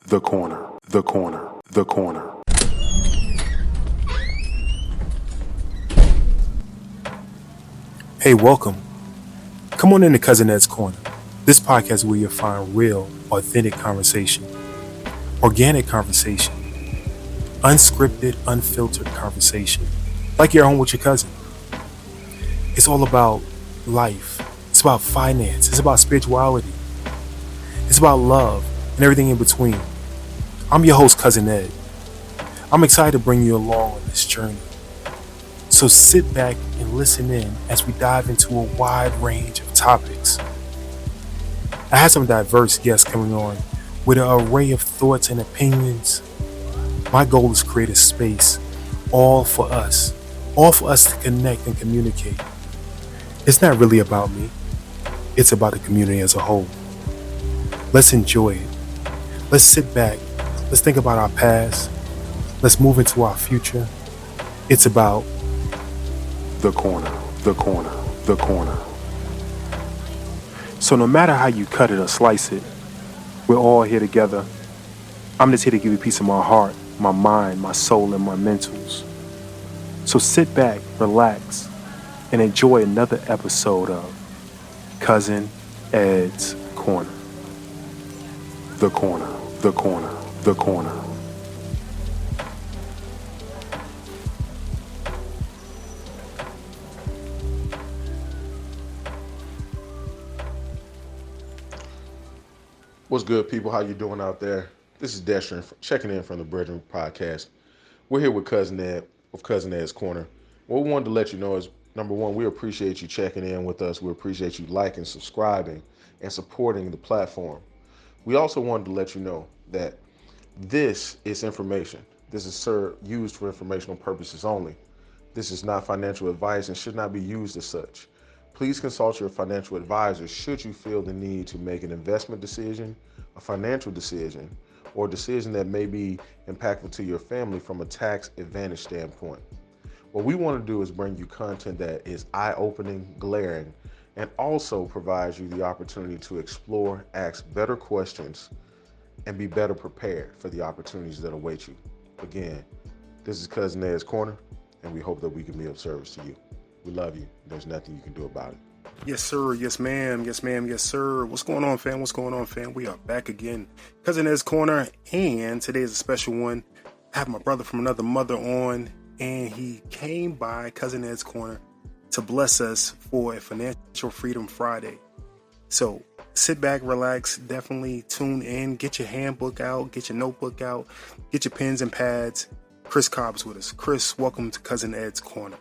The corner, the corner, the corner. Hey, welcome. Come on into Cousin Ed's Corner. This podcast is where you'll find real, authentic conversation, organic conversation, unscripted, unfiltered conversation, like you're home with your cousin. It's all about life. It's about finance. It's about spirituality. It's about love and everything in between. I'm your host, Cousin Ed. I'm excited to bring you along on this journey. So sit back and listen in as we dive into a wide range of topics. I have some diverse guests coming on with an array of thoughts and opinions. My goal is to create a space all for us to connect and communicate. It's not really about me. It's about the community as a whole. Let's enjoy it. Let's sit back. Let's think about our past. Let's move into our future. It's about the corner, the corner, the corner. So no matter how you cut it or slice it, we're all here together. I'm just here to give you a piece of my heart, my mind, my soul, and my mentals. So sit back, relax, and enjoy another episode of Cousin Ed's Corner. The corner, the corner, the corner. What's good, people? How you doing out there? This is Destrin checking in from the Brethren Podcast. We're here with Cousin Ed, with Cousin Ed's Corner. What we wanted to let you know is, number one, we appreciate you checking in with us. We appreciate you liking, subscribing, and supporting the platform. We also wanted to let you know that this is information. This is used for informational purposes only. This is not financial advice and should not be used as such. Please consult your financial advisor should you feel the need to make an investment decision, a financial decision, or a decision that may be impactful to your family from a tax advantage standpoint. What we want to do is bring you content that is eye-opening, glaring, and also provides you the opportunity to explore, ask better questions, and be better prepared for the opportunities that await you. Again, this is Cousin Ed's Corner, and we hope that we can be of service to you. We love you. There's nothing you can do about it. Yes, sir. Yes, ma'am. Yes, ma'am. Yes, sir. What's going on, fam? What's going on, fam? We are back again. Cousin Ed's Corner, and today is a special one. I have my brother from another mother on, and he came by Cousin Ed's Corner to bless us for a Financial Freedom Friday. So sit back, relax, definitely tune in, get your handbook out, get your notebook out, get your pens and pads. Chris Cobb's with us. Chris, welcome to Cousin Ed's Corner.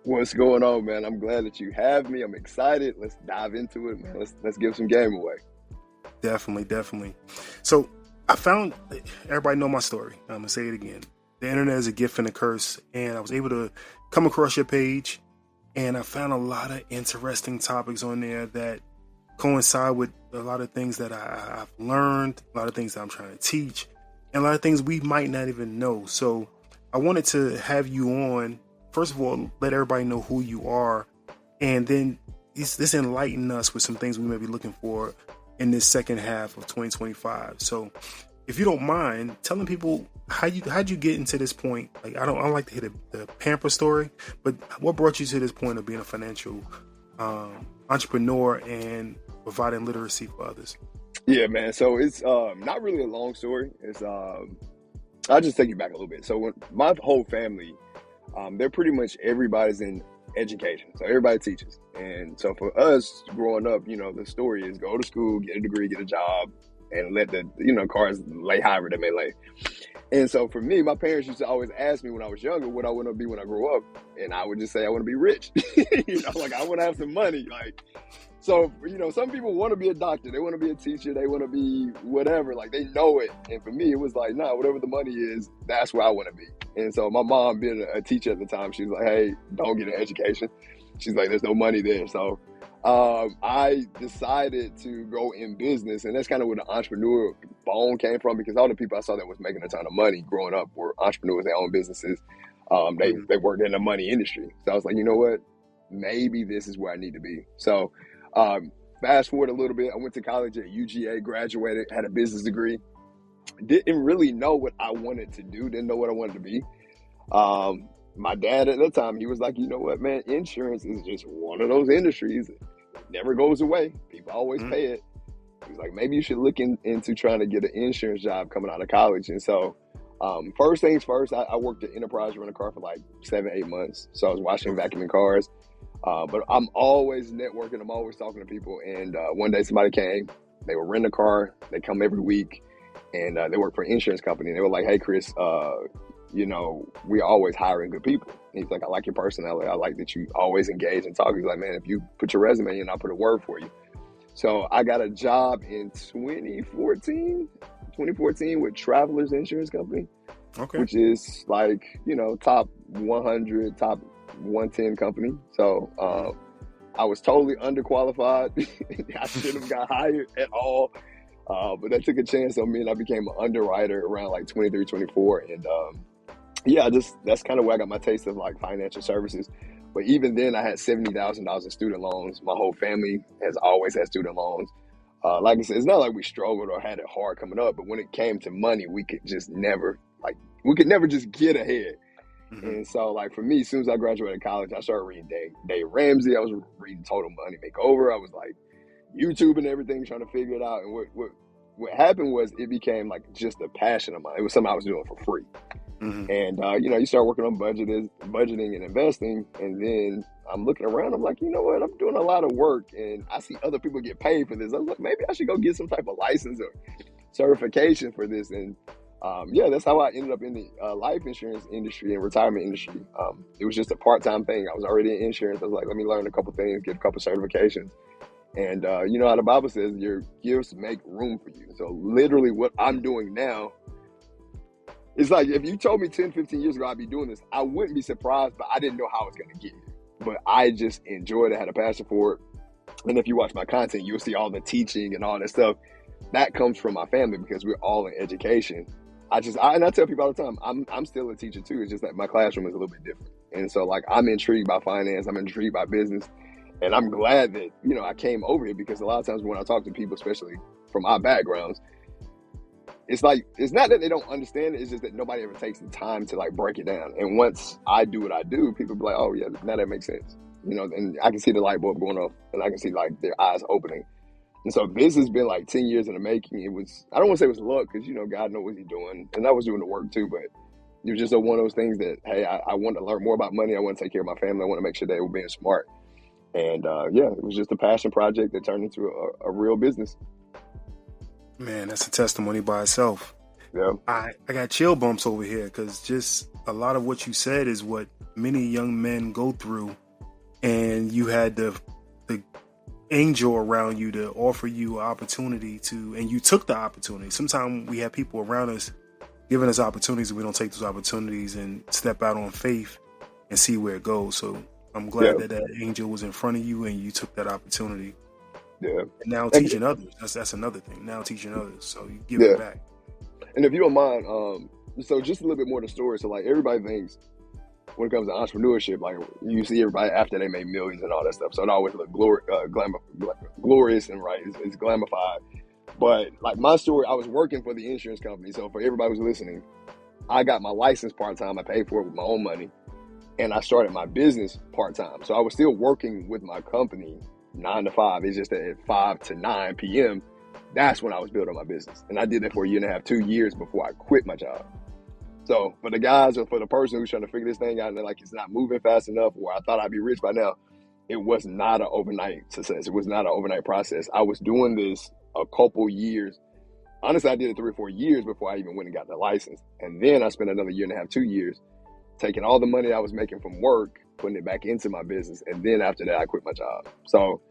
What's going on, man? I'm glad that you have me. I'm excited. Let's dive into it, man. Let's give some game away. Definitely. So I found, everybody know my story. I'm gonna say it again. The internet is a gift and a curse, and I was able to come across your page, and I found a lot of interesting topics on there that coincide with a lot of things that I've learned, a lot of things that I'm trying to teach, and a lot of things we might not even know. So I wanted to have you on. First of all, let everybody know who you are, and then this enlighten us with some things we may be looking for in this second half of 2025. So, if you don't mind, telling people how'd you get into this point? Like, I don't like to hear the pamper story, but what brought you to this point of being a financial entrepreneur and providing literacy for others? Yeah, man. So it's not really a long story. It's I'll just take you back a little bit. So when my whole family, they're pretty much everybody's in education. So everybody teaches. And so for us growing up, the story is go to school, get a degree, get a job, and let the, cars lay however they may lay. And so for me, my parents used to always ask me when I was younger what I want to be when I grow up. And I would just say, I want to be rich. I want to have some money. So, some people want to be a doctor. They want to be a teacher. They want to be whatever. They know it. And for me, it was like, nah, whatever the money is, that's where I want to be. And so my mom, being a teacher at the time, she was like, hey, don't get an education. She's like, there's no money there. So I decided to go in business. And that's kind of where the entrepreneur bone came from, because all the people I saw that was making a ton of money growing up were entrepreneurs. They own businesses. They worked in the money industry. So I was like, you know what? Maybe this is where I need to be. So fast forward a little bit, I went to college at UGA, graduated, had a business degree. Didn't really know what I wanted to do, didn't know what I wanted to be. My dad at that time, he was like, you know what, man, insurance is just one of those industries. It never goes away. People always Mhm. pay it. He's like, maybe you should look into trying to get an insurance job coming out of college. And so, first things first, I worked at Enterprise rental car for like 7, 8 months. So I was washing Okay. vacuuming cars. But I'm always networking. I'm always talking to people. And one day somebody came. They were renting a car. They come every week, and they work for an insurance company. And they were like, "Hey, Chris, we always hiring good people." And he's like, "I like your personality. I like that you always engage and talk." He's like, "Man, if you put your resume in, I'll put a word for you." So I got a job in 2014 with Travelers Insurance Company, Okay. which is like, top 100, top 110 company. So I was totally underqualified. I shouldn't have got hired at all. But that took a chance on me, and I became an underwriter around like 23, 24. And that's kind of where I got my taste of like financial services. But even then, I had $70,000 in student loans. My whole family has always had student loans. Like I said, it's not like we struggled or had it hard coming up, but when it came to money, we could never just get ahead. Hmm. And so, like for me, as soon as I graduated college, I started reading Dave Ramsey. I was reading Total Money Makeover. I was like YouTube and everything, trying to figure it out. And what happened was it became like just a passion of mine. It was something I was doing for free. Hmm. And you start working on budgeting and investing, and then I'm looking around. I'm like, you know what? I'm doing a lot of work, and I see other people get paid for this. I was like, maybe I should go get some type of license or certification for this. And that's how I ended up in the life insurance industry and retirement industry. It was just a part-time thing. I was already in insurance. I was like, let me learn a couple things, get a couple certifications. And you know how the Bible says your gifts make room for you. So literally what I'm doing now, it's like if you told me 10, 15 years ago I'd be doing this, I wouldn't be surprised, but I didn't know how I was going to get here. But I just enjoyed it, had a passion for it. And if you watch my content, you'll see all the teaching and all that stuff. That comes from my family because we're all in education. I tell people all the time, I'm still a teacher too. It's just that my classroom is a little bit different. And so like I'm intrigued by finance, I'm intrigued by business. And I'm glad that, I came over here because a lot of times when I talk to people, especially from our backgrounds, it's like, it's not that they don't understand it, it's just that nobody ever takes the time to like break it down. And once I do what I do, people be like, oh yeah, now that makes sense. And I can see the light bulb going off, and I can see like their eyes opening. And so this has been like 10 years in the making. I don't want to say it was luck because, God knows what he's doing. And I was doing the work too, but it was just one of those things that, hey, I want to learn more about money. I want to take care of my family. I want to make sure they were being smart. And it was just a passion project that turned into a real business. Man, that's a testimony by itself. Yeah. I got chill bumps over here because just a lot of what you said is what many young men go through, and you had the angel around you to offer you an opportunity and you took the opportunity. Sometimes we have people around us giving us opportunities, and we don't take those opportunities and step out on faith and see where it goes. So I'm glad that angel was in front of you and you took that opportunity. Yeah. And now teaching others. That's another thing. Now teaching others. So you give it back. And if you don't mind, so just a little bit more to the story. So like everybody thinks when it comes to entrepreneurship, like you see everybody after they made millions and all that stuff. So it always looks glorious and right. It's glamified. But like my story, I was working for the insurance company. So for everybody who's listening, I got my license part-time. I paid for it with my own money. And I started my business part-time. So I was still working with my company 9 to 5. It's just that at 5 to 9 p.m., that's when I was building my business. And I did that for a year and a half, 2 years before I quit my job. So for the guys or for the person who's trying to figure this thing out and they're like, it's not moving fast enough, or I thought I'd be rich by now, it was not an overnight success. It was not an overnight process. I was doing this a couple years. Honestly, I did it 3 or 4 years before I even went and got the license. And then I spent another year and a half, 2 years, taking all the money I was making from work, putting it back into my business. And then after that, I quit my job. So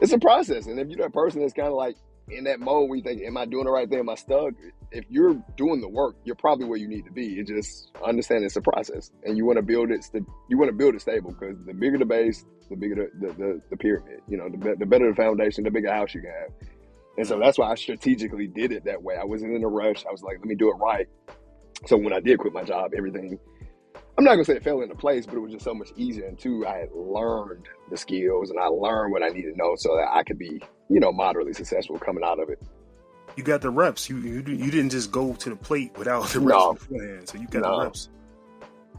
it's a process. And if you're that person that's kind of like in that mode where you think, am I doing the right thing? Am I stuck? If you're doing the work, you're probably where you need to be. It just understand it's a process, and you want to build it. You want to build it stable, because the bigger the base, the bigger the pyramid. The better the foundation, the bigger house you can have. And so that's why I strategically did it that way. I wasn't in a rush. I was like, let me do it right. So when I did quit my job, everything, I'm not gonna say it fell into place, but it was just so much easier. And two, I had learned the skills and I learned what I needed to know so that I could be, moderately successful coming out of it. you got the reps. You didn't just go to the plate without the reps No, beforehand. So you got the no, reps,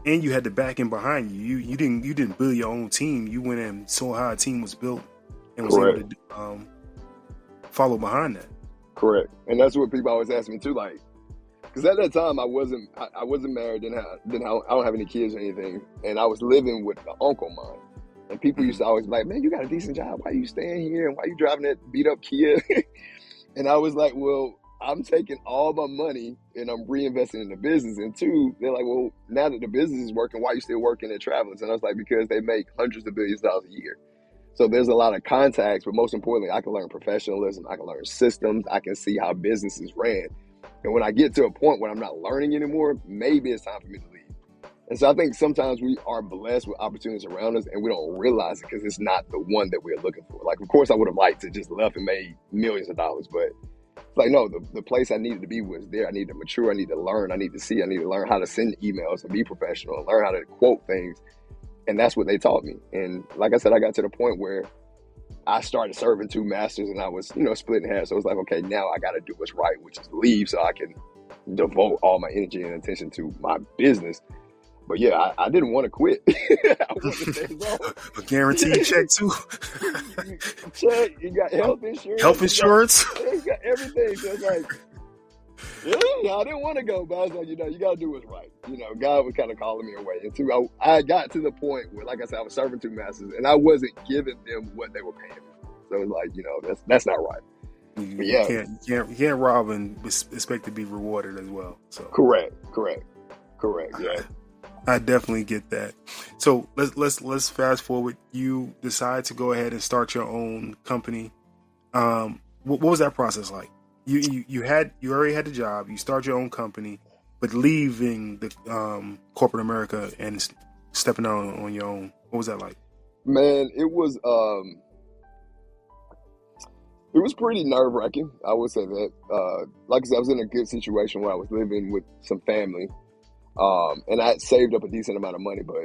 and you had the backing behind you. You didn't build your own team. You went in saw how a team was built and was able correct, to follow behind that. correct. And that's what people always ask me too, like, because at that time I wasn't married, I don't have any kids or anything, and I was living with an uncle of mine. And people used to always be like, man, you got a decent job. Why you staying here? And why you driving that beat up Kia? And I was like, well, I'm taking all my money and I'm reinvesting in the business. And two, they're like, well, now that the business is working, why are you still working at Travelers? And I was like, because they make hundreds of billions of dollars a year. So there's a lot of contacts, but most importantly, I can learn professionalism. I can learn systems. I can see how businesses ran. And when I get to a point where I'm not learning anymore, maybe it's time for me to leave. And so I think sometimes we are blessed with opportunities around us and we don't realize it because it's not the one that we're looking for. Like, of course, I would have liked to just left and made millions of dollars, but it's like, no, the place I needed to be was there. I need to mature. I need to learn. I need to see. I need to learn how to send emails and be professional and learn how to quote things. And that's what they taught me. And like I said, I got to the point where I started serving 2 masters and I was, split in half. So it was like, okay, now I got to do what's right, which is leave so I can devote all my energy and attention to my business. But yeah, I didn't want to quit. I wanted to stay long. A guaranteed check too. Check, you got health insurance. Health insurance. You got everything. So it's like, really? I didn't want to go, but I was like, you got to do what's right. God was kind of calling me away. And two, I got to the point where, like I said, I was serving 2 masters and I wasn't giving them what they were paying me for. So it was like, that's not right. But yeah. You can't rob and expect to be rewarded as well. So Correct. Yeah. I definitely get that. So let's fast forward. You decide to go ahead and start your own company. What was that process like? You already had the job. You start your own company, but leaving the corporate America and stepping out on your own. What was that like? Man, it was pretty nerve wracking. I would say that. Like I said, I was in a good situation where I was living with some family. And I had saved up a decent amount of money, but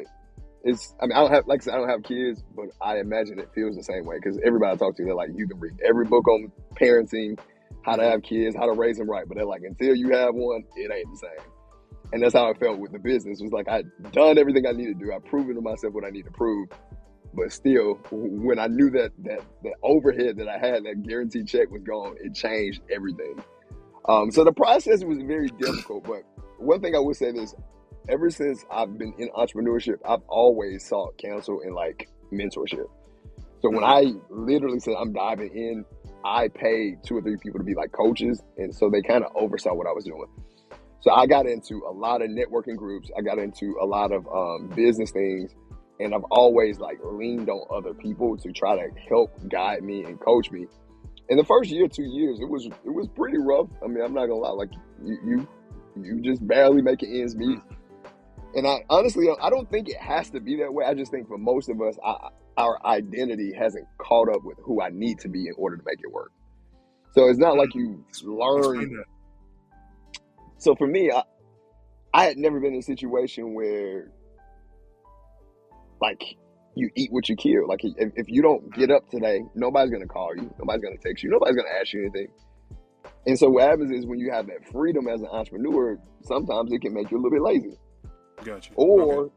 I don't have kids, but I imagine it feels the same way because everybody I talk to, they're like, you can read every book on parenting, how to have kids, how to raise them right. But they're like, until you have one, it ain't the same. And that's how I felt with the business. It was like, I'd done everything I needed to do. I'd proven to myself what I need to prove. But still, when I knew that overhead that I had, that guaranteed check was gone, it changed everything. So the process was very difficult, but one thing I would say is, ever since I've been in entrepreneurship, I've always sought counsel and like mentorship. So when I literally said I'm diving in, I paid 2 or 3 people to be like coaches, and so they kind of oversaw what I was doing. So I got into a lot of networking groups. I got into a lot of business things, and I've always like leaned on other people to try to help guide me and coach me. In the first year, 2 years, it was pretty rough. I mean, I'm not gonna lie, like you just barely making ends meet. And I honestly, I don't think it has to be that way. I just think for most of us, our identity hasn't caught up with who I need to be in order to make it work. So it's not like you learn. So for me, I had never been in a situation where like you eat what you kill. Like if you don't get up today, nobody's going to call you. Nobody's going to text you. Nobody's going to ask you anything. And so what happens is when you have that freedom as an entrepreneur, sometimes it can make you a little bit lazy. Gotcha. Or,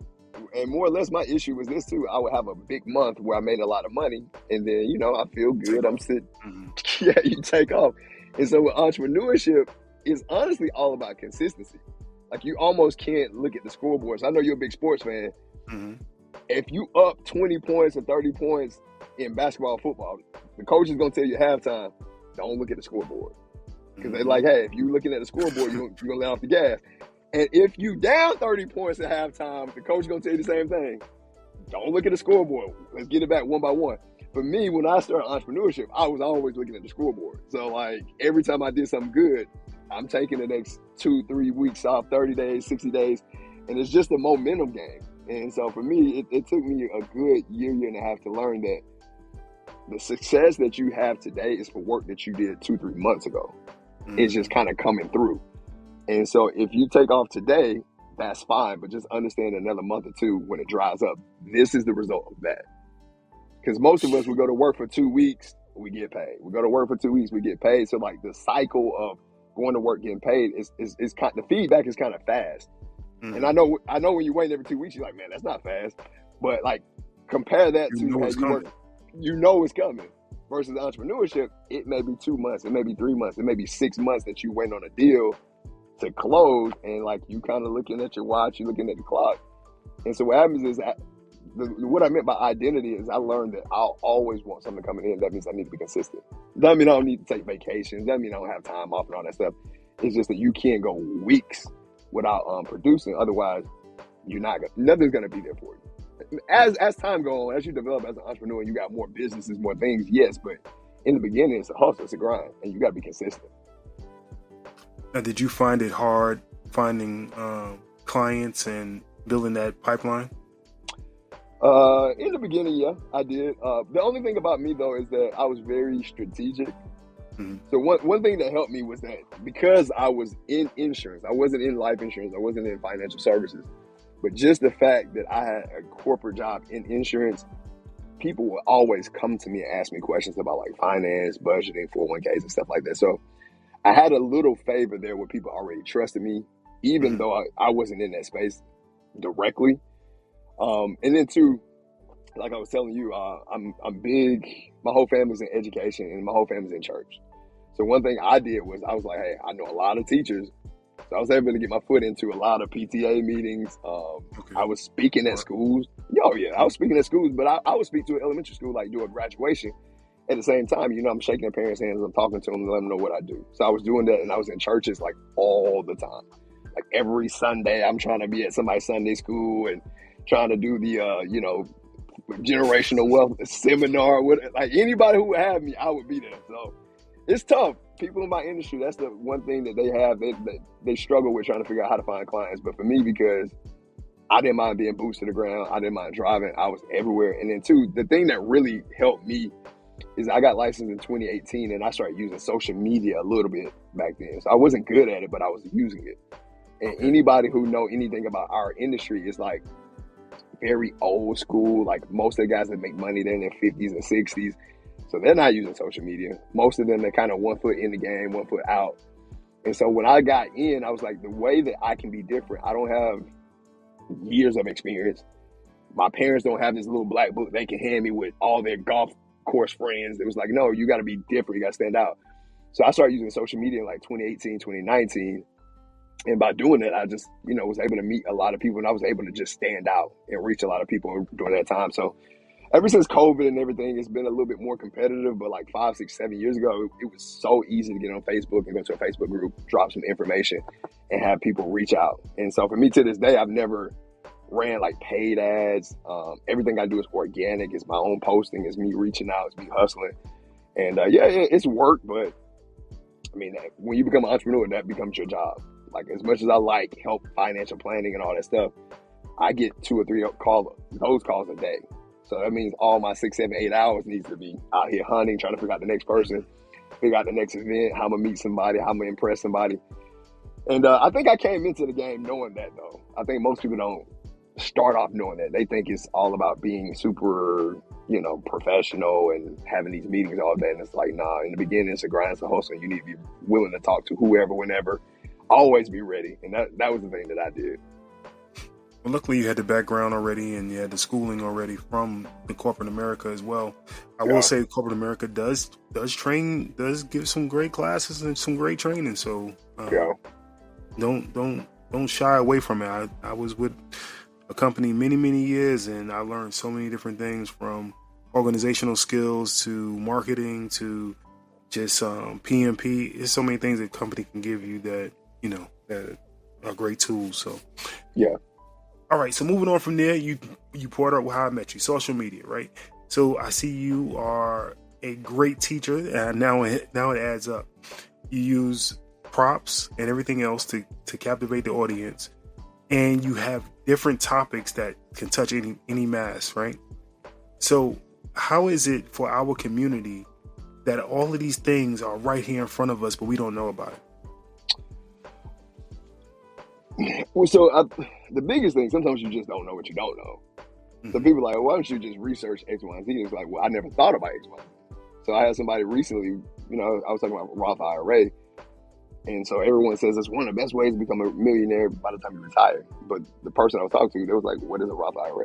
and more or less my issue was this too. I would have a big month where I made a lot of money and then, I feel good. I'm sitting. Mm-hmm. Yeah, you take off. And so with entrepreneurship, it's honestly all about consistency. Like you almost can't look at the scoreboards. I know you're a big sports fan. Mm-hmm. If you up 20 points or 30 points in basketball or football, the coach is going to tell you at halftime, don't look at the scoreboard. Because they're like, hey, if you're looking at the scoreboard, you're going to let off the gas. And if you down 30 points at halftime, the coach is going to tell you the same thing. Don't look at the scoreboard. Let's get it back one by one. For me, when I started entrepreneurship, I was always looking at the scoreboard. So like every time I did something good, I'm taking the next 2-3 weeks off, 30 days, 60 days. And it's just a momentum game. And so for me, it took me a good year and a half to learn that the success that you have today is for work that you did 2-3 months ago. Mm-hmm. It's just kind of coming through. And so if you take off today, that's fine. But just understand another month or 2 when it dries up, this is the result of that. Because most of us will go to work for 2 weeks we get paid. We go to work for 2 weeks, we get paid. So like the cycle of going to work, getting paid is kind. The feedback is kind of fast. Mhm. And I know when you wait every 2 weeks, you're like, man, that's not fast. But like compare that to it's coming. you know it's coming. Versus entrepreneurship, it may be 2 months, it may be 3 months, it may be 6 months that you wait on a deal to close, and like you kind of looking at your watch, you looking at the clock. And so what happens is what I meant by identity is I learned that I'll always want something coming in. That means I need to be consistent. Doesn't mean I don't need to take vacations. Doesn't mean I don't have time off and all that stuff. It's just that you can't go weeks without producing. Otherwise, nothing's gonna be there for you. As time goes on, as you develop as an entrepreneur, you got more businesses, more things. Yes, but in the beginning, it's a hustle, it's a grind, and you got to be consistent. Now, did you find it hard finding clients and building that pipeline? In the beginning, yeah, I did. The only thing about me though is that I was very strategic. Mm-hmm. So one thing that helped me was that because I was in insurance, I wasn't in life insurance, I wasn't in financial services, but just the fact that I had a corporate job in insurance, people would always come to me and ask me questions about like finance, budgeting, 401ks and stuff like that. So I had a little favor there where people already trusted me, even though I wasn't in that space directly. And then too, like I was telling you, I'm big. My whole family's in education and my whole family's in church. So one thing I did was I was like, hey, I know a lot of teachers. So I was able to get my foot into a lot of PTA meetings. I was speaking at schools. I was speaking at schools, but I would speak to an elementary school, like do a graduation. At the same time, I'm shaking their parents' hands, I'm talking to them to let them know what I do. So I was doing that, and I was in churches like all the time. Like every Sunday, I'm trying to be at somebody's Sunday school and trying to do the, generational wealth seminar. Like anybody who would have me, I would be there. So it's tough. People in my industry, that's the one thing that they have. They struggle with trying to figure out how to find clients. But for me, because I didn't mind being boots to the ground, I didn't mind driving, I was everywhere. And then too, the thing that really helped me is I got licensed in 2018 and I started using social media a little bit back then. So I wasn't good at it, but I was using it. And anybody who know anything about our industry is like very old school. Like most of the guys that make money, they're in their 50s and 60s. So they're not using social media. Most of them, they're kind of 1 foot in the game, 1 foot out. And so when I got in, I was like, the way that I can be different, I don't have years of experience. My parents don't have this little black book they can hand me with all their golf course friends. It was like, no, you got to be different. You got to stand out. So I started using social media in like 2018, 2019. And by doing it, I just, was able to meet a lot of people, and I was able to just stand out and reach a lot of people during that time. So ever since COVID and everything, it's been a little bit more competitive, but like 5, 6, 7 years ago, it was so easy to get on Facebook and go to a Facebook group, drop some information and have people reach out. And so for me to this day, I've never ran like paid ads. Everything I do is organic. It's my own posting. It's me reaching out. It's me hustling. And it's work, but I mean, when you become an entrepreneur, that becomes your job. Like as much as I like help financial planning and all that stuff, I get 2 or 3 those calls a day. So that means all my 6, 7, 8 hours needs to be out here hunting, trying to figure out the next person, figure out the next event, how I'm gonna meet somebody, how I'm gonna impress somebody. And I think I came into the game knowing that though. I think most people don't start off knowing that. They think it's all about being super, professional and having these meetings all day. And it's like, nah, in the beginning, it's a grind, it's a hustle. And you need to be willing to talk to whoever, whenever, always be ready. And that was the thing that I did. Well, luckily you had the background already and you had the schooling already from the corporate America as well. I will say corporate America does give some great classes and some great training. So don't shy away from it. I was with a company many, many years and I learned so many different things from organizational skills to marketing to just PMP. There's so many things that a company can give you that, that are great tools. So all right, so moving on from there, you brought up how I met you, social media, right? So I see you are a great teacher, and now it adds up. You use props and everything else to captivate the audience, and you have different topics that can touch any mass, right? So how is it for our community that all of these things are right here in front of us, but we don't know about it? Well, so the biggest thing, sometimes you just don't know what you don't know. So people are like, why don't you just research X, Y, and Z? It's like, well, I never thought about X, Y, and Z. So I had somebody recently, I was talking about Roth IRA. And so everyone says it's one of the best ways to become a millionaire by the time you retire. But the person I was talking to, they was like, what is a Roth IRA?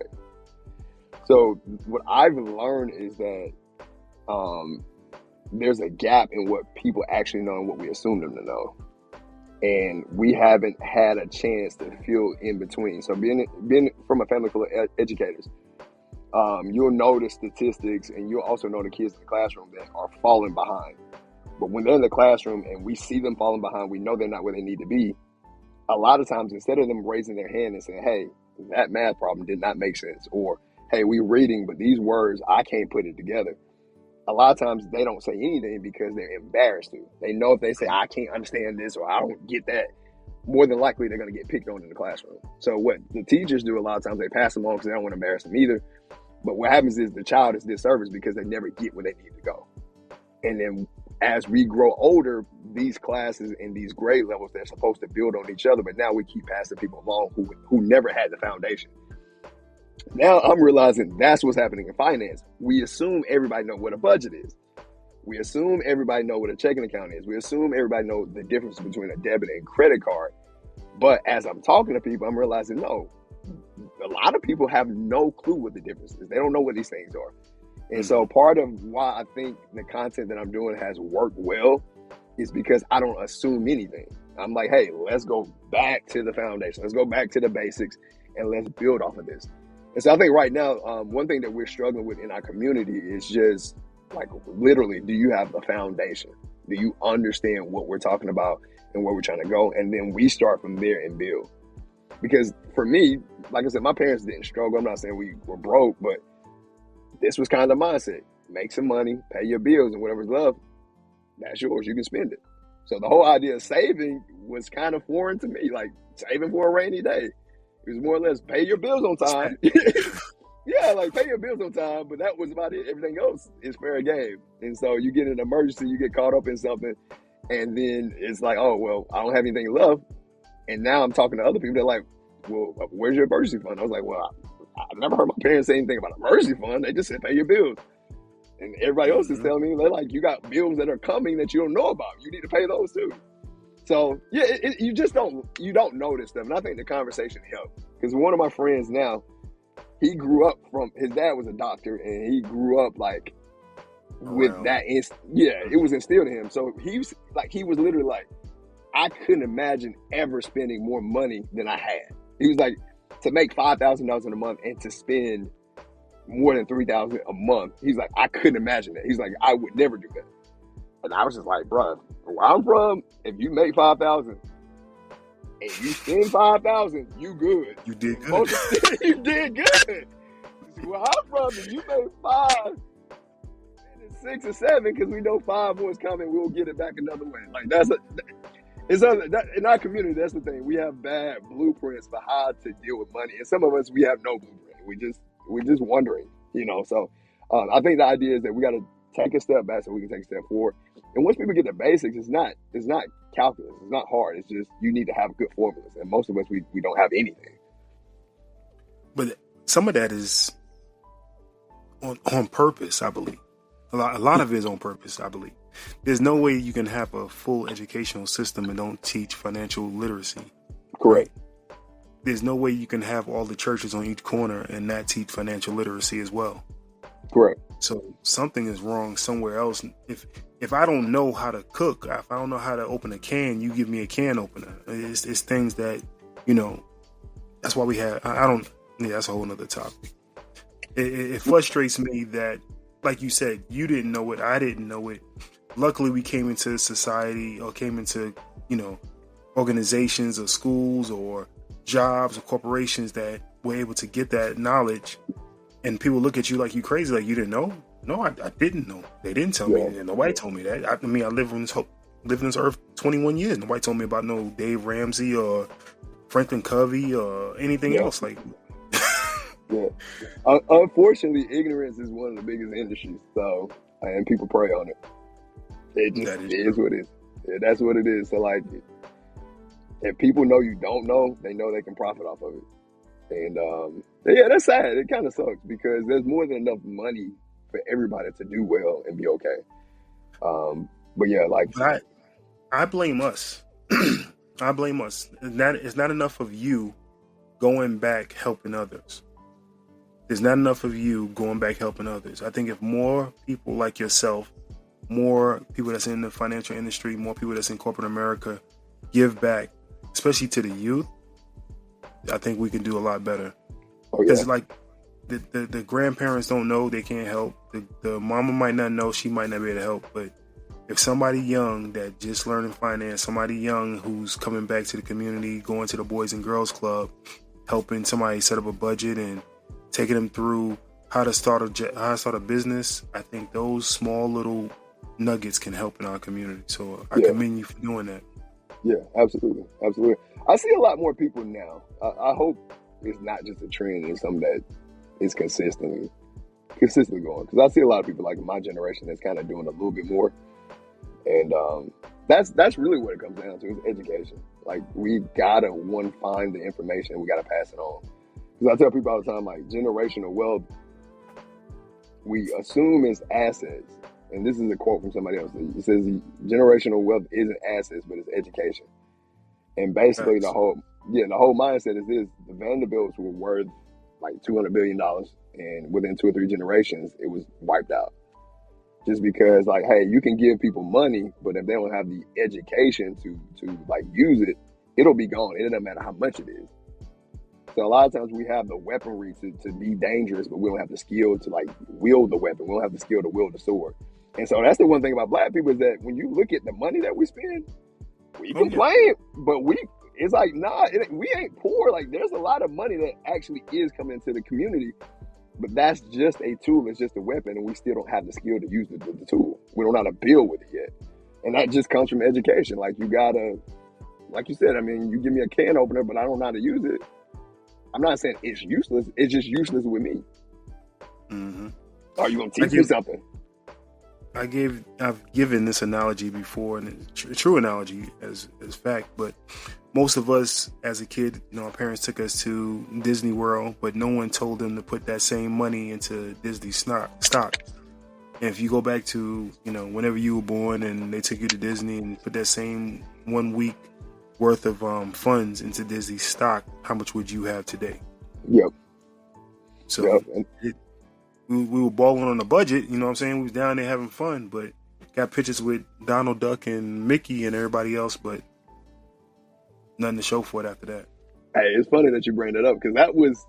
So what I've learned is that there's a gap in what people actually know and what we assume them to know. And we haven't had a chance to fill in between. So being from a family full of educators, you'll know the statistics, and you'll also know the kids in the classroom that are falling behind. But when they're in the classroom and we see them falling behind, we know they're not where they need to be. A lot of times, instead of them raising their hand and saying, hey, that math problem did not make sense, or hey, we're reading, but these words, I can't put it together. A lot of times they don't say anything because they're embarrassed to. They know if they say, I can't understand this, or I don't get that, more than likely they're going to get picked on in the classroom. So what the teachers do a lot of times, they pass them on because they don't want to embarrass them either. But what happens is the child is disserviced because they never get where they need to go. And then as we grow older, these classes and these grade levels, they're supposed to build on each other. But now we keep passing people along who never had the foundation. Now I'm realizing that's what's happening in finance. We assume everybody know what a budget is. We assume everybody know what a checking account is. We assume everybody know the difference between a debit and credit card. But as I'm talking to people, I'm realizing, no, a lot of people have no clue what the difference is. They don't know what these things are. And so part of why I think the content that I'm doing has worked well is because I don't assume anything. I'm like, hey, let's go back to the foundation. Let's go back to the basics and let's build off of this. And so I think right now, one thing that we're struggling with in our community is just like, literally, do you have a foundation? Do you understand what we're talking about and where we're trying to go? And then we start from there and build. Because for me, like I said, my parents didn't struggle. I'm not saying we were broke, but this was kind of the mindset. Make some money, pay your bills, and whatever's left, that's yours. You can spend it. So the whole idea of saving was kind of foreign to me, like saving for a rainy day. It was more or less pay your bills on time. Yeah, like pay your bills on time, but that was about it. Everything else is fair game. And so you get an emergency, you get caught up in something, and then it's like, oh, well, I don't have anything left. And now I'm talking to other people. They're like, well, where's your emergency fund? I was like, well, I've never heard my parents say anything about emergency fund. They just said pay your bills. And everybody else is telling me, they're like, you got bills that are coming that you don't know about. You need to pay those too. So yeah, you don't notice them. And I think the conversation helped. Because one of my friends now, he grew up his dad was a doctor, and he grew up like with that. It was instilled in him. So he was literally like, I couldn't imagine ever spending more money than I had. He was like, to make $5,000 in a month and to spend more than $3,000 a month. He's like, I couldn't imagine that. He's like, I would never do that. And I was just like, bro, where I'm from, if you make $5,000 and you spend $5,000, you good. You did good. You did good. Where I'm from, if you make $5, $6 or $7, because we know $5 more is coming, we'll get it back another way. Like in our community, that's the thing. We have bad blueprints for how to deal with money, and some of us, we have no blueprint. We're just wondering, So I think the idea is that we got to take a step back so we can take a step forward. And once people get the basics, it's not calculus. It's not hard. It's just you need to have good formulas, and most of us we don't have anything. But some of that is on purpose, I believe. A lot of it is on purpose, I believe. There's no way you can have a full educational system and don't teach financial literacy. Correct. There's no way you can have all the churches on each corner and not teach financial literacy as well. Correct. So something is wrong somewhere else. If I don't know how to cook, if I don't know how to open a can, you give me a can opener. It's things that, that's why we have, that's a whole nother topic. It frustrates me that, like you said, you didn't know it. I didn't know it. Luckily, we came into society or came into, organizations or schools or jobs or corporations that were able to get that knowledge, and people look at you like you crazy, like you didn't know. No, I didn't know. They didn't tell me, and nobody told me that. I live on this earth 21 years. Nobody told me about no Dave Ramsey or Franklin Covey or anything else. Like, unfortunately, ignorance is one of the biggest industries. So, and people prey on it. It is what it is. Yeah, that's what it is. So, like, if people know you don't know, they know they can profit off of it. And that's sad. It kind of sucks because there's more than enough money for everybody to do well and be okay. But yeah, like, But I blame us. I blame us. It's not enough of you going back helping others. There's not enough of you going back helping others. I think if more people like yourself, more people that's in the financial industry, more people that's in corporate America give back, especially to the youth, I think we can do a lot better. oh yeah, Because like the grandparents don't know, they can't help. The mama might not know, she might not be able to help. But if somebody young that just learning finance, somebody young who's coming back to the community, going to the Boys and Girls Club, helping somebody set up a budget and taking them through how to start a business, I think those small little nuggets can help in our community. So I yeah, commend you for doing that. yeah, absolutely, absolutely. I see a lot more people now. I hope it's not just a trend; it's something that is consistently going. Because I see a lot of people like my generation that's kind of doing a little bit more, and that's really what it comes down to is education. Like we gotta find the information, we gotta pass it on. Because I tell people all the time, like generational wealth, we assume is assets. And this is a quote from somebody else. It says generational wealth isn't assets, but it's education. And basically Thanks. the whole mindset is this: the Vanderbilts were worth like $200 billion, and within 2 or 3 generations, it was wiped out. Just because, like, hey, you can give people money, but if they don't have the education to like use it, it'll be gone. It doesn't matter how much it is. So a lot of times we have the weaponry to be dangerous, but we don't have the skill to like wield the weapon. We don't have the skill to wield the sword. And so that's the one thing about Black people is that when you look at the money that we spend, we complain, but it's like, nah, we ain't poor. Like there's a lot of money that actually is coming into the community, but that's just a tool. It's just a weapon, and we still don't have the skill to use the tool. We don't know how to build with it yet. And that just comes from education. Like you gotta, like you said, I mean, you give me a can opener, but I don't know how to use it. I'm not saying it's useless. It's just useless with me. Mm-hmm. Are you gonna teach me something? I've given this analogy before, and it's a true analogy as fact. But most of us, as a kid, our parents took us to Disney World, but no one told them to put that same money into Disney stock. And if you go back to whenever you were born, and they took you to Disney and put that same 1 week worth of funds into Disney stock, how much would you have today? Yep. So we were balling on a budget, you know what I'm saying? We was down there having fun, but got pictures with Donald Duck and Mickey and everybody else, but nothing to show for it after that. Hey, it's funny that you bring that up because that was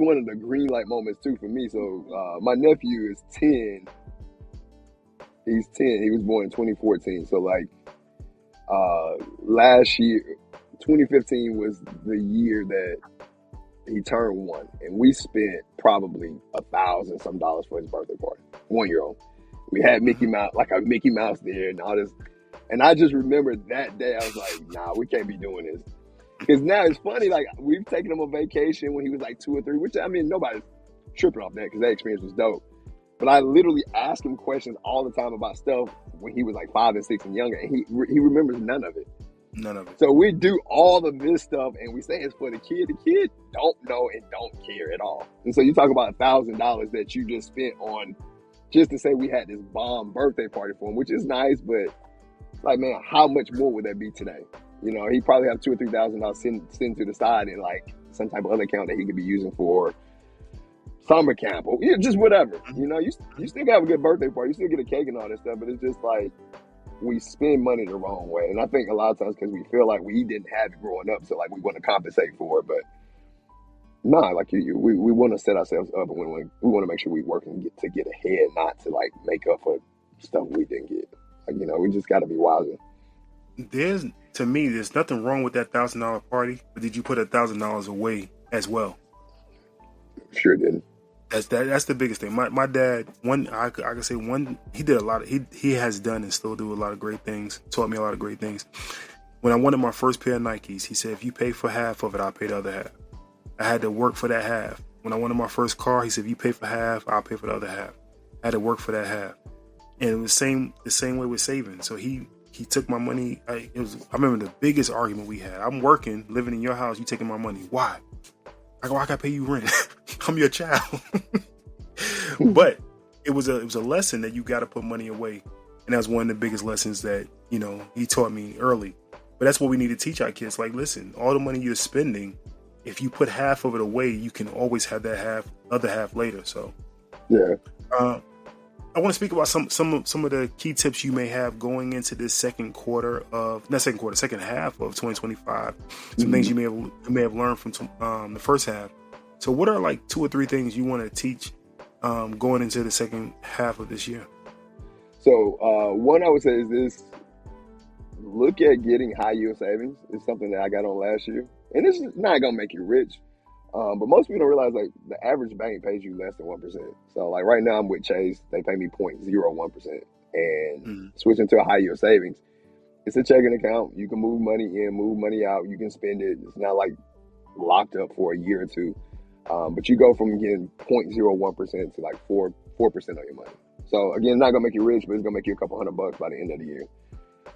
one of the green light moments too for me. So my nephew is 10. He's 10. He was born in 2014. So like last year, 2015 was the year that he turned 1, and we spent probably $1,000 some for his birthday party. 1-year-old. We had Mickey Mouse, like a Mickey Mouse there, and all this. And I just remember that day, I was like, nah, we can't be doing this. Because now it's funny, like we've taken him on vacation when he was like 2 or 3, which I mean, nobody's tripping off that because that experience was dope. But I literally ask him questions all the time about stuff when he was like 5 and 6 and younger, and he remembers none of it. None of it. So we do all of this stuff, and we say it's for the kid. The kid don't know and don't care at all. And so you talk about $1,000 that you just spent on just to say we had this bomb birthday party for him, which is nice, but like, man, how much more would that be today? He probably have $2,000 or $3,000 sitting to the side in like some type of other account that he could be using for summer camp or just whatever. You still have a good birthday party, you still get a cake and all that stuff, but it's just like we spend money the wrong way. And I think a lot of times because we feel like we didn't have it growing up, so like we want to compensate for it. But nah, like we want to set ourselves up, and we want to make sure we work and get ahead, not to like make up for stuff we didn't get. Like, we just got to be wiser. There's nothing wrong with that $1,000 party, but did you put $1,000 away as well? Sure didn't. That's the biggest thing. My dad, I could say he did a lot of, he has done and still do a lot of great things, taught me a lot of great things. When I wanted my first pair of Nikes, he said, if you pay for half of it, I'll pay the other half. I had to work for that half. When I wanted my first car, he said, if you pay for half, I'll pay for the other half. I had to work for that half. And it was the same way with saving. So he took my money. I remember the biggest argument we had. I'm working, living in your house, you taking my money. Why? I go, I gotta pay you rent. I'm your child. But it was a lesson that you got to put money away, and that was one of the biggest lessons that he taught me early. But that's what we need to teach our kids. Like, listen, all the money you're spending, if you put half of it away, you can always have that other half later. So, Yeah. I want to speak about some of the key tips you may have going into this second half of 2025. Some things you may have learned from the first half. So, what are like 2 or 3 things you want to teach going into the second half of this year? So one I would say is this: look at getting high yield savings. It's something that I got on last year, and this is not gonna make you rich. But most people don't realize like the average bank pays you less than 1%. So like right now I'm with Chase, they pay me 0.01%. And switching to a high yield savings, it's a checking account. You can move money in, move money out. You can spend it. It's not like locked up for a year or two. But you go from getting 0.01% to like 4% on your money. So again, it's not gonna make you rich, but it's gonna make you a couple $100 by the end of the year.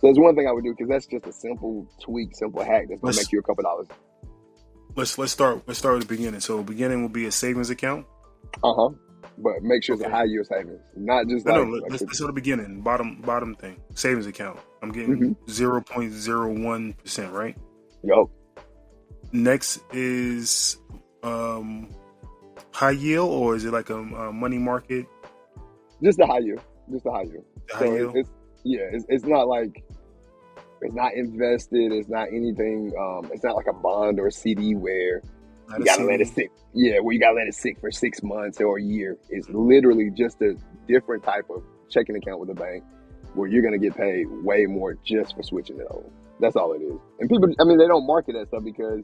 So that's one thing I would do, because that's just a simple tweak, simple hack that's gonna make you a couple dollars. Let's start at the beginning. So beginning will be a savings account. But make sure it's a high yield savings, not just let's start at the beginning. Bottom thing. Savings account. I'm getting 0.01%, right? Yup. Next is high yield, or is it like a money market? Just the high yield. High yield. It's not like, it's not invested. It's not anything. It's not like a bond or a CD where you gotta let it sit. Yeah, where you gotta let it sit for 6 months or a year. It's literally just a different type of checking account with a bank where you're gonna get paid way more just for switching it over. That's all it is. And people, I mean, they don't market that stuff because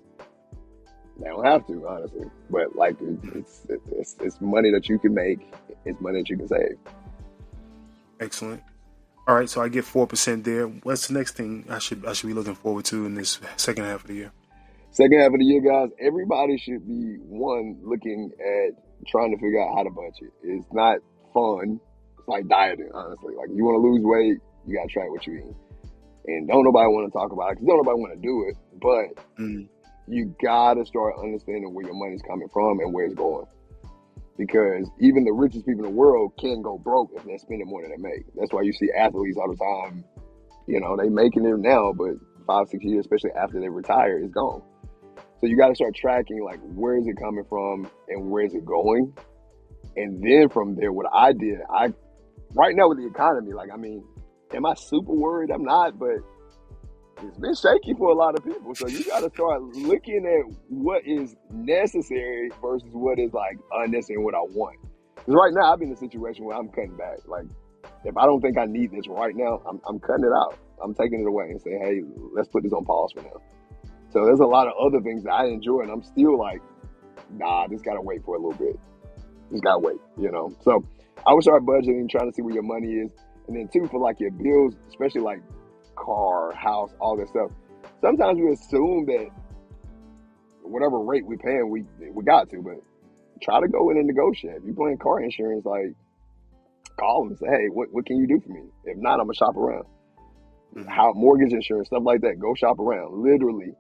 they don't have to, honestly. But like, it's money that you can make. It's money that you can save. Excellent. All right, so I get 4% there. What's the next thing I should be looking forward to in this second half of the year? Second half of the year, guys, everybody should be looking at trying to figure out how to budget. It's not fun. It's like dieting, honestly. Like, you want to lose weight, you got to track what you eat. And don't nobody want to talk about it because don't nobody want to do it. But you got to start understanding where your money's coming from and where it's going. Because even the richest people in the world can go broke if they're spending more than they make. That's why you see athletes all the time, they making it now, but 5-6 years, especially after they retire, it's gone. So you got to start tracking, like, where is it coming from and where is it going? And then from there, what I did, right now with the economy, like, I mean, am I super worried? I'm not, but it's been shaky for a lot of people. So you got to start looking at what is necessary versus what is like unnecessary and what I want. Because right now I've been in a situation where I'm cutting back. Like, if I don't think I need this right now, I'm cutting it out. I'm taking it away and saying, hey, let's put this on pause for now. So there's a lot of other things that I enjoy, and I'm still like, nah, this got to wait for a little bit. Just got to wait, So I would start budgeting, trying to see where your money is. And then too, for like your bills, especially like car, house, all that stuff. Sometimes we assume that whatever rate we're paying, we got to, but try to go in and negotiate. If you're paying car insurance, like, call them and say, hey, what can you do for me? If not, I'm gonna shop around. How mortgage insurance, stuff like that, go shop around. Literally,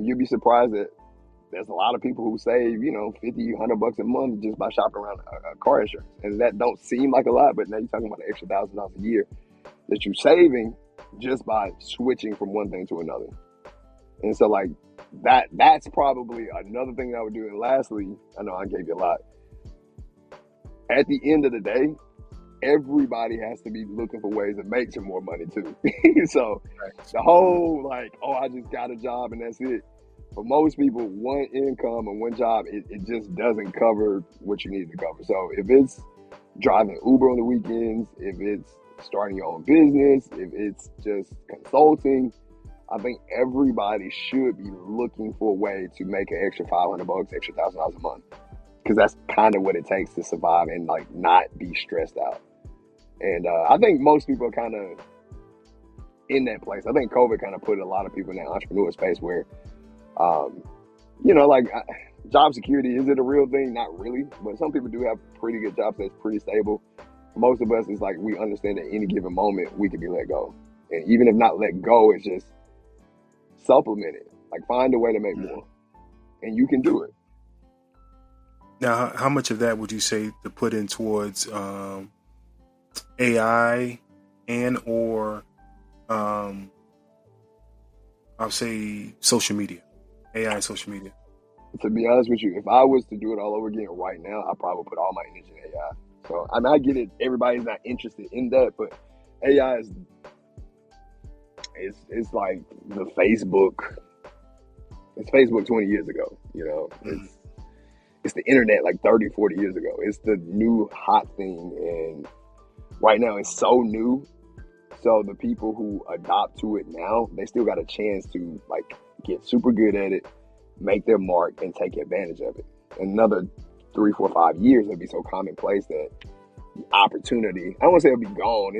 you'll be surprised that there's a lot of people who save, $50, $100 a month just by shopping around a car insurance. And that don't seem like a lot, but now you're talking about an extra $1,000 a year that you're saving just by switching from one thing to another. And so like that's probably another thing that I would do. And lastly, I know I gave you a lot. At the end of the day, everybody has to be looking for ways to make some more money too. So the whole like, oh, I just got a job and that's it. For most people, one income and one job, it just doesn't cover what you need to cover. So if it's driving Uber on the weekends, if it's starting your own business, if it's just consulting, I think everybody should be looking for a way to make an extra $500, extra $1,000 a month, because that's kind of what it takes to survive and like not be stressed out. And I think most people are kind of in that place. I think COVID kind of put a lot of people in that entrepreneur space where, job security, is it a real thing? Not really, but some people do have pretty good jobs that's pretty stable. Most of us is like, we understand at any given moment we can be let go. And even if not let go, it's just supplement it. Like, find a way to make more. And you can do it. Now, how much of that would you say to put in towards AI and or I'll say social media, AI and social media? To be honest with you, if I was to do it all over again right now, I'd probably put all my energy in AI. So I mean, I get it. Everybody's not interested in that, but AI is it's like the Facebook. It's Facebook 20 years ago. You know, it's the internet like 30, 40 years ago. It's the new hot thing, and right now it's so new. So the people who adopt to it now, they still got a chance to like get super good at it, make their mark, and take advantage of it. Another 3, 4, 5 years, it'll be so commonplace that the opportunity, I don't want to say it'll be gone.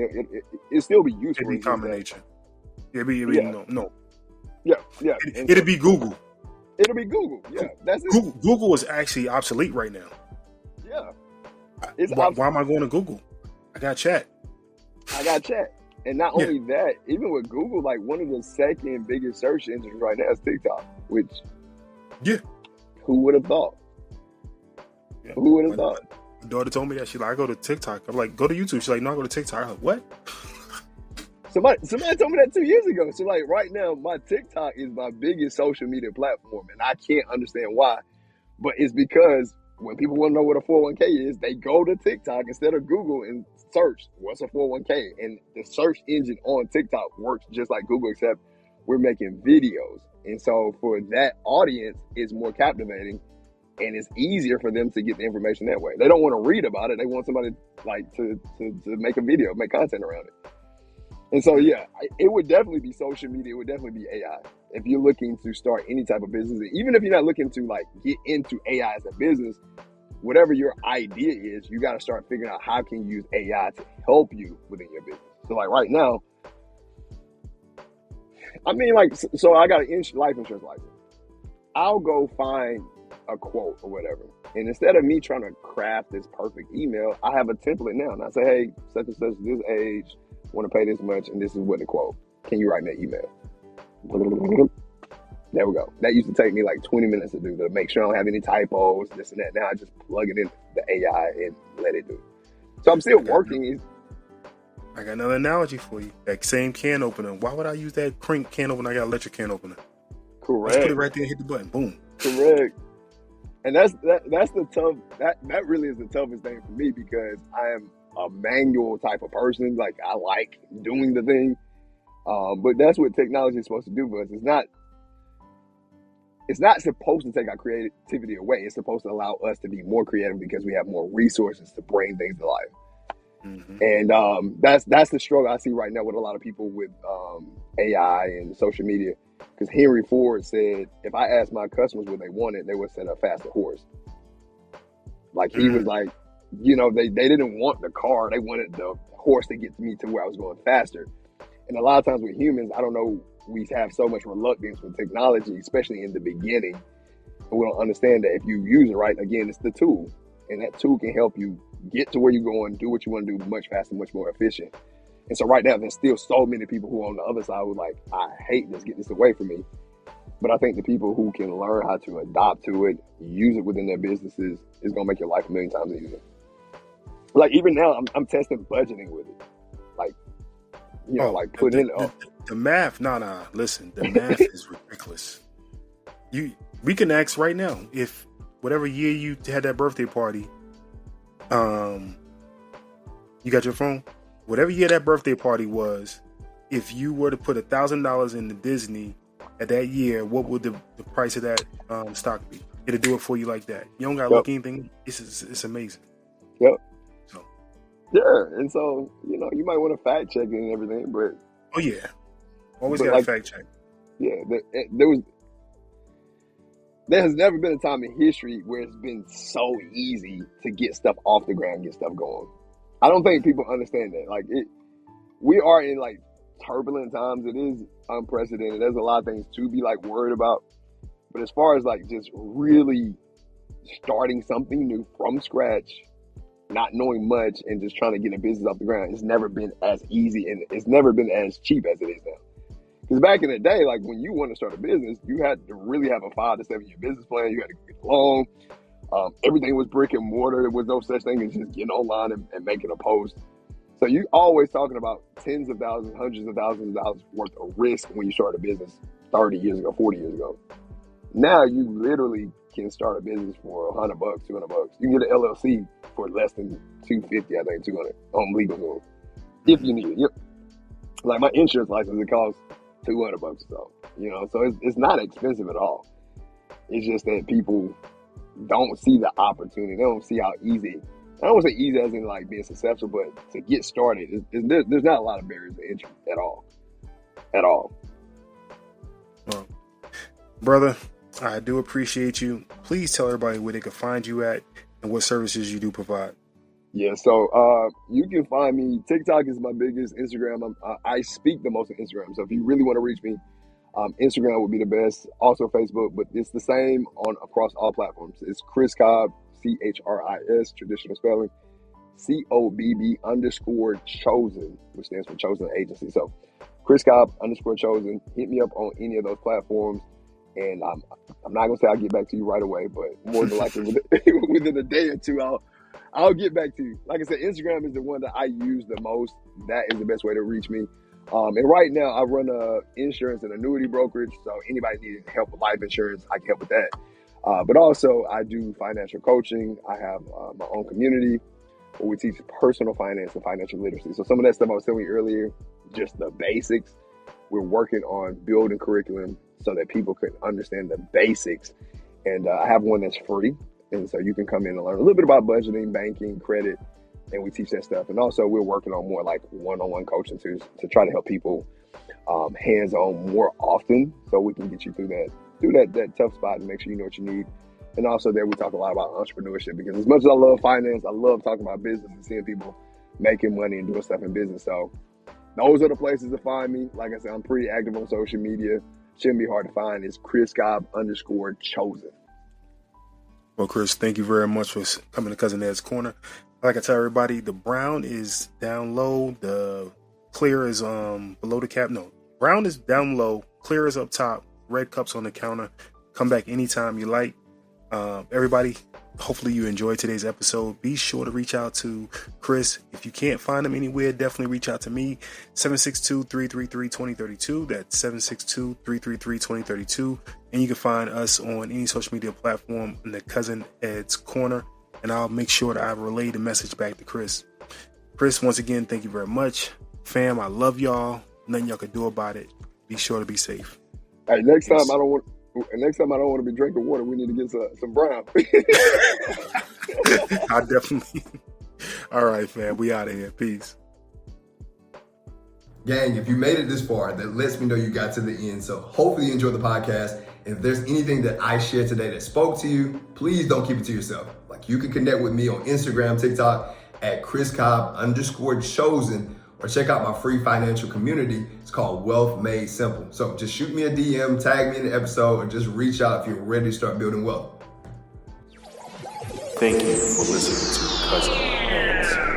It'll still be useful. It'd be common nature. It'd be no. Yeah. It'd be Google. It'll be Google. Yeah, that's it. Google is actually obsolete right now. Yeah. Why am I going to Google? I got chat. And not only that, even with Google, like one of the second biggest search engines right now is TikTok, which who would have thought? Yeah. Who would have thought? My daughter told me that. She's like, I go to TikTok. I'm like, go to YouTube. She's like, no, I go to TikTok. I'm like, what? Somebody told me that 2 years ago. So like right now, my TikTok is my biggest social media platform, and I can't understand why. But it's because when people want to know what a 401k is, they go to TikTok instead of Google and search what's a 401k. And the search engine on TikTok works just like Google, except we're making videos. And so for that audience, it's more captivating, and it's easier for them to get the information that way. They don't want to read about it. They want somebody like to make a video, make content around it. And so, yeah, it would definitely be social media. It would definitely be AI. If you're looking to start any type of business, even if you're not looking to like get into AI as a business, whatever your idea is, you got to start figuring out how can you use AI to help you within your business. So like right now, I mean, like, so I got an life insurance license. I'll go find a quote or whatever. And instead of me trying to craft this perfect email, I have a template now. And I say, hey, such and such, this age, want to pay this much, and this is what the quote. Can you write me an email? There we go. That used to take me like 20 minutes to do, to make sure I don't have any typos, this and that. Now I just plug it in the AI and let it do it. So I'm still working. I got another analogy for you. That same can opener. Why would I use that crank can opener? I got electric can opener. Correct. Just put it right there and hit the button. Boom. Correct. And that's the tough, that really is the toughest thing for me, because I am a manual type of person. Like I like doing the thing. But that's what technology is supposed to do for us. It's not supposed to take our creativity away. It's supposed to allow us to be more creative because we have more resources to bring things to life. Mm-hmm. And that's the struggle I see right now with a lot of people with AI and social media. Because Henry Ford said, if I asked my customers what they wanted, they would send a faster horse. Like he was like, you know, they didn't want the car. They wanted the horse to get me to where I was going faster. And a lot of times with humans, I don't know, we have so much reluctance with technology, especially in the beginning. And we don't understand that if you use it right, again, it's the tool. And that tool can help you get to where you're going, do what you want to do much faster, much more efficient. And so right now, there's still so many people who are on the other side who are like, I hate this, get this away from me. But I think the people who can learn how to adopt to it, use it within their businesses, is going to make your life a million times easier. Like even now, I'm testing budgeting with it. Like, you know, like put in the math. Listen, the math is ridiculous. We can ask right now, if whatever year you had that birthday party, you got your phone? Whatever year that birthday party was, if you were to put $1,000 into Disney at that year, what would the price of that stock be? It'll do it for you like that. You don't got to look anything. It's amazing. Yep. So. Yeah, and so, you know, you might want to fact check it and everything, but... Oh, yeah. Always got to fact check. Yeah, there has never been a time in history where it's been so easy to get stuff off the ground, get stuff going. I don't think people understand that. Like, we are in, like, turbulent times. It is unprecedented. There's a lot of things to be, like, worried about. But as far as, like, just really starting something new from scratch, not knowing much, and just trying to get a business off the ground, it's never been as easy, and it's never been as cheap as it is now. Because back in the day, like, when you want to start a business, you had to really have a 5 to 7 year business plan. You had to get a loan. Everything was brick and mortar. There was no such thing as just getting online and making a post. So you always talking about tens of thousands, hundreds of thousands of dollars worth of risk when you start a business 30 years ago, 40 years ago. Now you literally can start a business for $100, $200. You can get an LLC for less than $250, I think, $200 on legal zone if you need it. Yep. Like my insurance license, it costs $200 or so. So it's not expensive at all. It's just that people don't see the opportunity. They don't see how easy. I don't want to say easy as in like being successful, but to get started, there's not a lot of barriers to entry at all. At all. Well, brother, I do appreciate you. Please tell everybody where they can find you at and what services you do provide. Yeah, so you can find me. TikTok is my biggest. Instagram, I speak the most on Instagram. So if you really want to reach me, Instagram would be the best. Also Facebook, but it's the same on across all platforms. It's Chris Cobb, CHRIS, traditional spelling, COBB_chosen, which stands for Chosen Agency. So Chris Cobb _chosen. Hit me up on any of those platforms. And I'm not gonna say I'll get back to you right away, but more than likely within a day or two, I'll get back to you. Like I said, Instagram is the one that I use the most. That is the best way to reach me. And right now I run a insurance and annuity brokerage. So anybody needing help with life insurance, I can help with that. But also I do financial coaching. I have my own community where we teach personal finance and financial literacy. So some of that stuff I was telling you earlier, just the basics. We're working on building curriculum so that people can understand the basics. And I have one that's free. And so you can come in and learn a little bit about budgeting, banking, credit, and we teach that stuff. And also we're working on more like one-on-one coaching to try to help people hands-on more often so we can get you through that tough spot and make sure you know what you need. And also there we talk a lot about entrepreneurship because as much as I love finance, I love talking about business and seeing people making money and doing stuff in business. So those are the places to find me. Like I said, I'm pretty active on social media. Shouldn't be hard to find. It's Chris Cobb _chosen. Well, Chris, thank you very much for coming to Cousin Ed's Corner. Like I tell everybody, the brown is down low. The clear is below the cap. No, brown is down low. Clear is up top. Red cups on the counter. Come back anytime you like. Everybody, hopefully you enjoyed today's episode. Be sure to reach out to Chris. If you can't find him anywhere, definitely reach out to me. 762-333-2032. That's 762-333-2032. And you can find us on any social media platform in the Cousin Ed's Corner. And I'll make sure that I relay the message back to Chris. Chris, once again, thank you very much. Fam, I love y'all. Nothing y'all can do about it. Be sure to be safe. Hey, next time I don't want to be drinking water. We need to get some brown. I definitely. All right, fam. We out of here. Peace. Gang, if you made it this far, that lets me know you got to the end. So hopefully you enjoyed the podcast. If there's anything that I shared today that spoke to you, please don't keep it to yourself. Like you can connect with me on Instagram, TikTok at Chris Cobb _chosen, or check out my free financial community. It's called Wealth Made Simple. So just shoot me a DM, tag me in the episode, or just reach out if you're ready to start building wealth. Thank you for listening to Cousin Ed's